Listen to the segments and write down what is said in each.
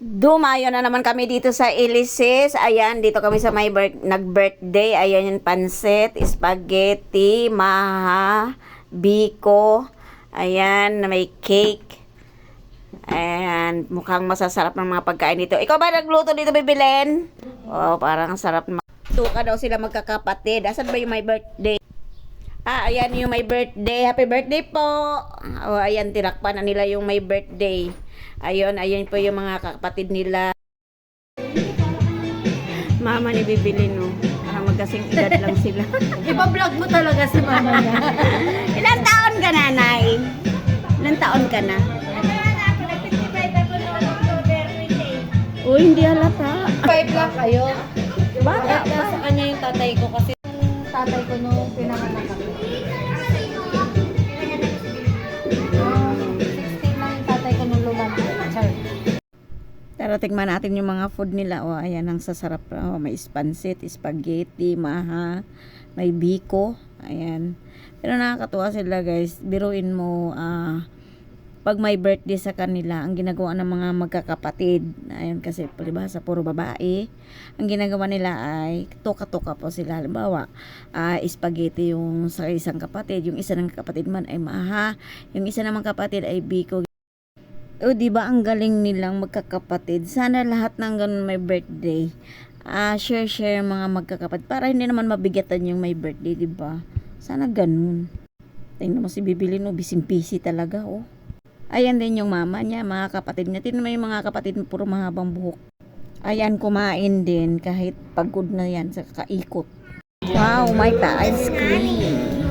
Dumayo na naman kami dito sa Ilisis. Ayan, dito kami sa nag-birthday. Ayan yung pansit, spaghetti, maha, biko. Ayan, may cake. Ayan, mukhang masasarap ng mga pagkain dito. Ikaw ba nagluto dito, Bibilen? Oh, parang sarap naman. Tuka daw sila magkakapatid. Asan ba yung my birthday? Ayan yung my birthday. Happy birthday po. Oh, ayan, tinakpan na nila yung my birthday. Ayun po yung mga kapatid nila. Mama ni Bibilin, no? Parang magkasing edad lang sila. Ipa-vlog mo talaga si mama niya. Ilang taon ka na, Nay? Ilang taon ka na? Uy, hindi halata. 5 lang kayo. Bata Kahit pa. sa kanya yung tatay ko kasi yung tatay ko nung pinanganak ako. 16 lang yung tatay ko nung lumaki. Char. Tara, tingnan natin yung mga food nila. Oh, ayan, ang sasarap. Oh, may pansit, spaghetti, maha, may biko. Ayan. Pero nakakatuwa sila, guys. Biruin mo, pag may birthday sa kanila, ang ginagawa ng mga magkakapatid, ayun, kasi palibhasa puro babae, ang ginagawa nila ay tuka-tuka po sila. Halimbawa, spaghetti yung sa isang kapatid, yung isa ng kapatid man ay maha, yung isa namang kapatid ay biko. O, di ba ang galing nilang magkakapatid? Sana lahat ng ganun may birthday. Share mga magkakapatid para hindi naman mabigatan yung may birthday, di ba? Sana ganun. Tingnan mo si Bibilin, no, busy talaga, oh. Ayan din yung mama niya, mga kapatid niya. Tingnan mo yung mga kapatid mo, puro mahabang buhok. Ayan, kumain din kahit pagod na yan sa kaikot. Wow, may ice cream.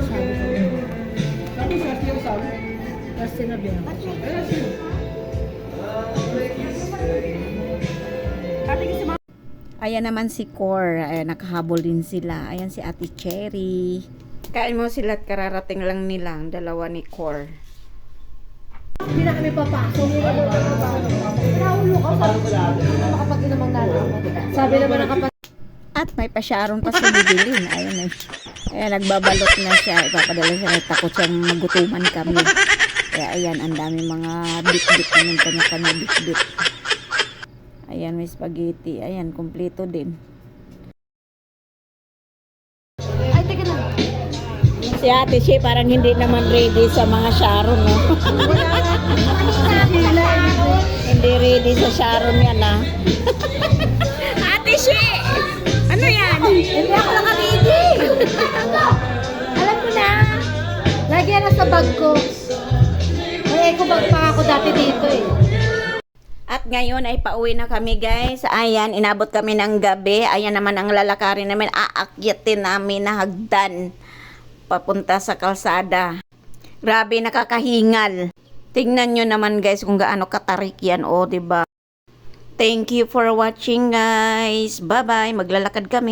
Tapos sinabihan ko siya. Ayan naman si Cor. Ayan, nakahabol din sila. Ayan si Ate Cherry. Kain mo sila at kararating lang nila, ang dalawa ni Cor. Hindi na kami papasok. Pinaulo ka pa. Makapag inamang nalaman. Sabi naman ng kapatid. At may pasyaron pa si Bibilin. Ayan, ayan, nagbabalot na siya. Ipapadala siya. Takot siyang magutuman kami. Kaya ayan, ang dami mga bit-bit naman kanya-kanya bit-bit. Ayan, may spaghetti. Ayan, kompleto din. Ay, teka lang. Si Ate Shea parang hindi naman ready sa mga Sharon, no? Hindi ready sa Sharon yan, ha? Ate Shea! Ano yan? Hindi ako naka-ready. Alam mo na. Lagi yan sa bag ko. May eco bag pa ako dati dito eh. At ngayon ay pauwi na kami, guys. Ayan, inabot kami ng gabi. Ayan naman ang lalakarin namin. Aakyatin namin na hagdan papunta sa kalsada. Grabe, nakakahingal. Tingnan nyo naman, guys, kung gaano katarik yan. O, diba? Thank you for watching, guys. Bye-bye. Maglalakad kami.